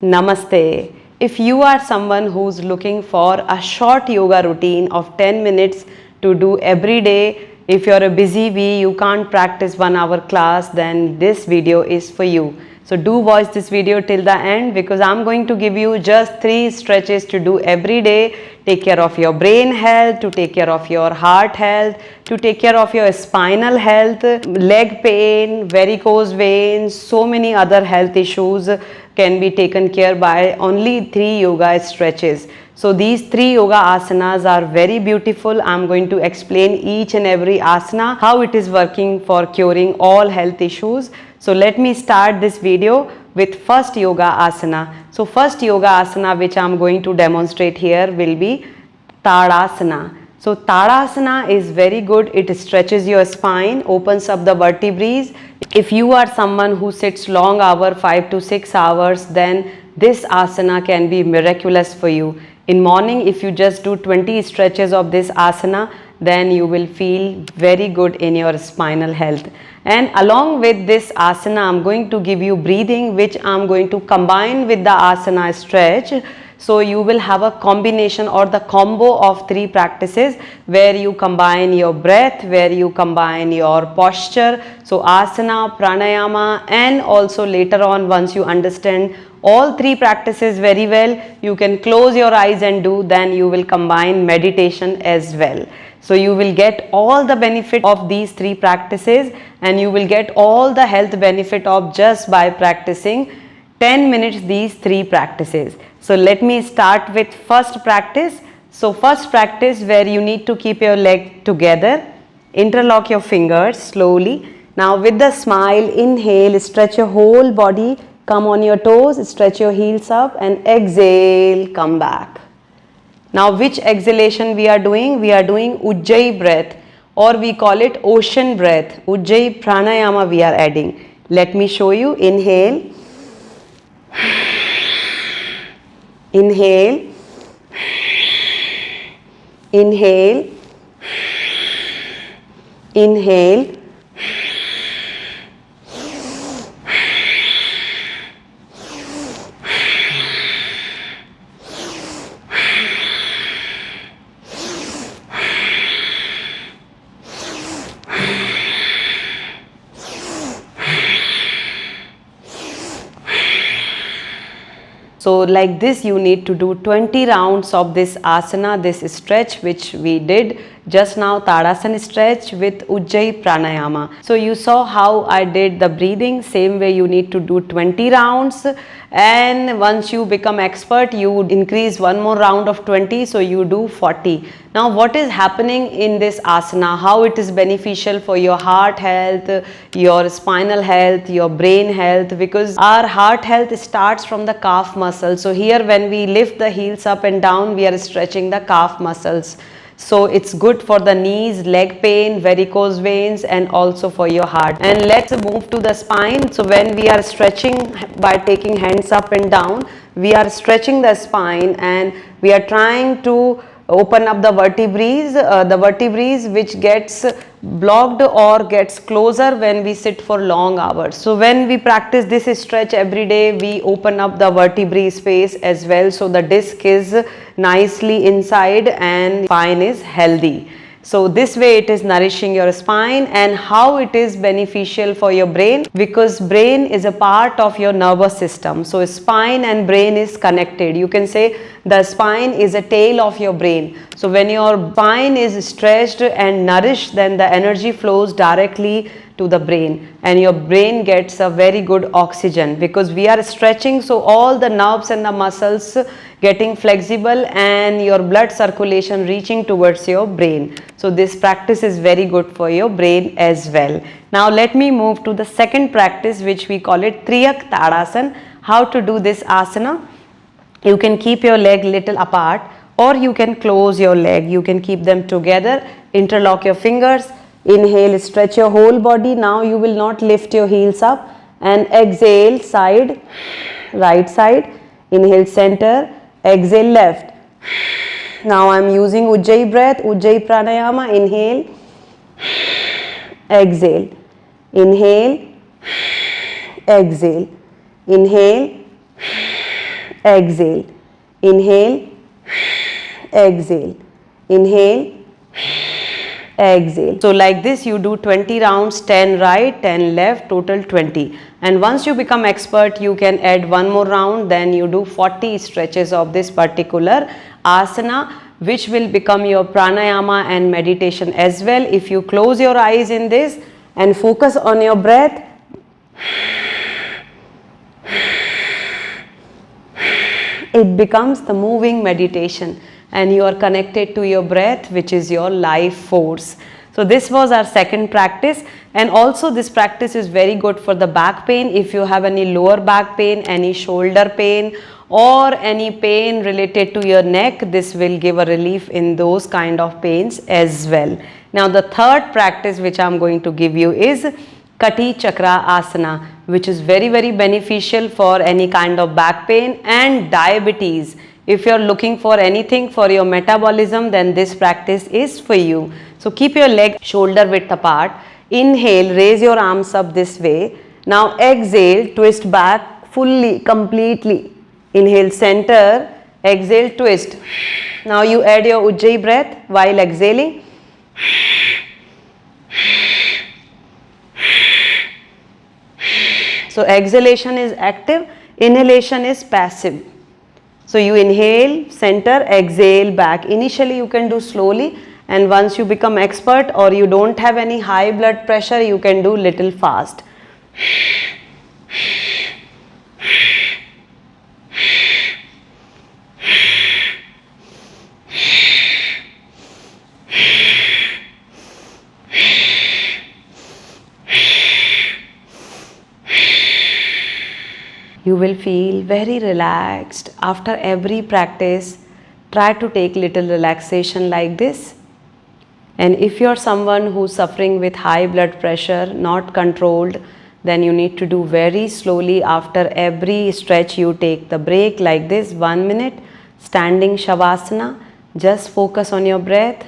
Namaste. If you are someone who's looking for a short yoga routine of 10 minutes to do every day, if you're a busy bee, you can't practice 1 hour class, then this video is for you. So do watch this video till the end because I'm going to give you just 3 stretches to do every day. Take care of your brain health, to take care of your heart health, to take care of your spinal health, leg pain, varicose veins, so many other health issues can be taken care by only 3 yoga stretches. So these 3 yoga asanas are very beautiful. I'm going to explain each and every asana, how it is working for curing all health issues. So let me start this video with first yoga asana. So first yoga asana which I am going to demonstrate here will be Tadasana. So Tadasana is very good. It stretches your spine, opens up the vertebrae. If you are someone who sits long hour, 5 to 6 hours, then this asana can be miraculous for you. In morning, if you just do 20 stretches of this asana, then you will feel very good in your spinal health. And along with this asana, I'm going to give you breathing, which I'm going to combine with the asana stretch. So you will have a combination or the combo of 3 practices where you combine your breath, where you combine your posture. So asana, pranayama, and also later on, once you understand all 3 practices very well, you can close your eyes and do, then you will combine meditation as well. So you will get all the benefit of these 3 practices and you will get all the health benefit of just by practicing 10 minutes these 3 practices. So let me start with first practice. So first practice where you need to keep your leg together, interlock your fingers slowly. Now with the smile, inhale, stretch your whole body, come on your toes, stretch your heels up and exhale, come back. Now which exhalation we are doing? We are doing Ujjayi breath or we call it ocean breath. Ujjayi pranayama we are adding. Let me show you. Inhale. Inhale, inhale, inhale, So like this you need to do 20 rounds of this asana, this stretch which we did just now, Tadasana stretch with Ujjayi pranayama. So you saw how I did the breathing, same way you need to do 20 rounds, and once you become expert you would increase one more round of 20, so you do 40. Now what is happening in this asana, how it is beneficial for your heart health, your spinal health, your brain health, because our heart health starts from the calf muscle. So here when we lift the heels up and down, we are stretching the calf muscles. So it's good for the knees, leg pain, varicose veins, and also for your heart. And let's move to the spine. So when we are stretching by taking hands up and down, we are stretching the spine and we are trying to open up the vertebrae which gets blocked or gets closer when we sit for long hours. So when we practice this stretch every day, we open up the vertebrae space as well, so the disc is nicely inside and spine is healthy. So this way it is nourishing your spine. And how it is beneficial for your brain, because brain is a part of your nervous system. So spine and brain is connected. You can say the spine is a tail of your brain. So when your spine is stretched and nourished, then the energy flows directly to the brain and your brain gets a very good oxygen because we are stretching, so all the nerves and the muscles getting flexible and your blood circulation reaching towards your brain. So this practice is very good for your brain as well. Now let me move to the second practice which we call it Triyak Tadasana. How to do this asana? You can keep your leg little apart or you can close your leg. You can keep them together, interlock your fingers. Inhale, stretch your whole body. Now you will not lift your heels up and exhale side, right side. Inhale center, exhale left. Now I am using Ujjayi breath, Ujjayi pranayama. Inhale, exhale, inhale, exhale, inhale, exhale, inhale, exhale, inhale, exhale. So like this you do 20 rounds, 10 right, 10 left, total 20. And once you become expert, you can add one more round, then you do 40 stretches of this particular asana, which will become your pranayama and meditation as well. If you close your eyes in this and focus on your breath, it becomes the moving meditation and you are connected to your breath, which is your life force. So this was our second practice, and also this practice is very good for the back pain. If you have any lower back pain, any shoulder pain, or any pain related to your neck, this will give a relief in those kind of pains as well. Now the third practice which I am going to give you is Kati Chakra Asana, which is very beneficial for any kind of back pain and diabetes. If you are looking for anything for your metabolism, then this practice is for you. So keep your leg shoulder width apart. Inhale, raise your arms up this way. Now exhale, twist back fully, completely. Inhale, center, exhale, twist. Now you add your Ujjayi breath while exhaling. So exhalation is active, inhalation is passive. So you inhale, center, exhale back. Initially you can do slowly, and once you become expert or you don't have any high blood pressure, you can do little fast. You will feel very relaxed. After every practice, try to take little relaxation like this. And if you are someone who is suffering with high blood pressure, not controlled, then you need to do very slowly. After every stretch, you take the break like this, 1 minute, standing Shavasana. Just focus on your breath.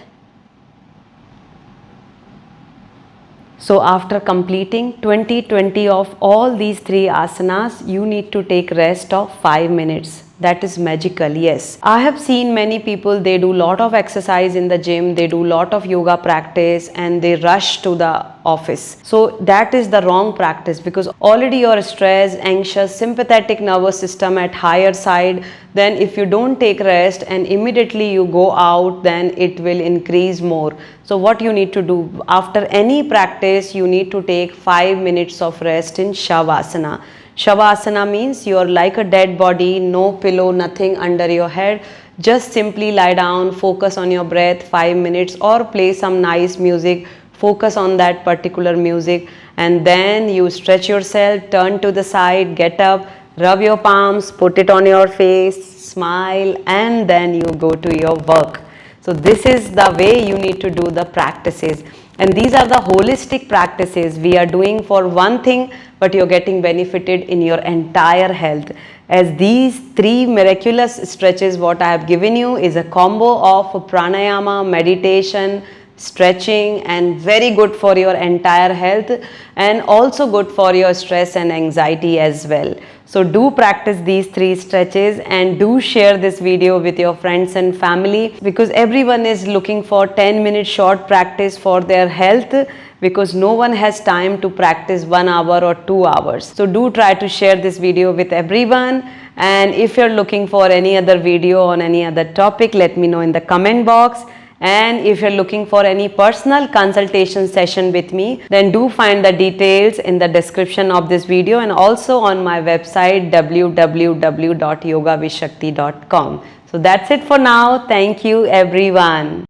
So after completing 20 of all these 3 asanas, you need to take rest of 5 minutes. That is magical, yes. I have seen many people, they do lot of exercise in the gym, they do lot of yoga practice and they rush to the office. So that is the wrong practice, because already you are stressed, anxious, sympathetic nervous system at higher side. Then if you don't take rest and immediately you go out, then it will increase more. So what you need to do, after any practice, you need to take 5 minutes of rest in Shavasana. Shavasana means you are like a dead body, no pillow, nothing under your head. Just simply lie down, focus on your breath 5 minutes, or play some nice music, focus on that particular music, and then you stretch yourself, turn to the side, get up, rub your palms, put it on your face, smile, and then you go to your work. So this is the way you need to do the practices. And these are the holistic practices. We are doing for one thing, but you're getting benefited in your entire health. As these 3 miraculous stretches what I have given you is a combo of pranayama, meditation, stretching, and very good for your entire health, and also good for your stress and anxiety as well. So do practice these 3 stretches and do share this video with your friends and family, because everyone is looking for 10-minute short practice for their health, because no one has time to practice 1 hour or 2 hours. So do try to share this video with everyone. And if you're looking for any other video on any other topic, let me know in the comment box. And if you're looking for any personal consultation session with me, then do find the details in the description of this video and also on my website www.yogavishakti.com. So that's it for now. Thank you everyone.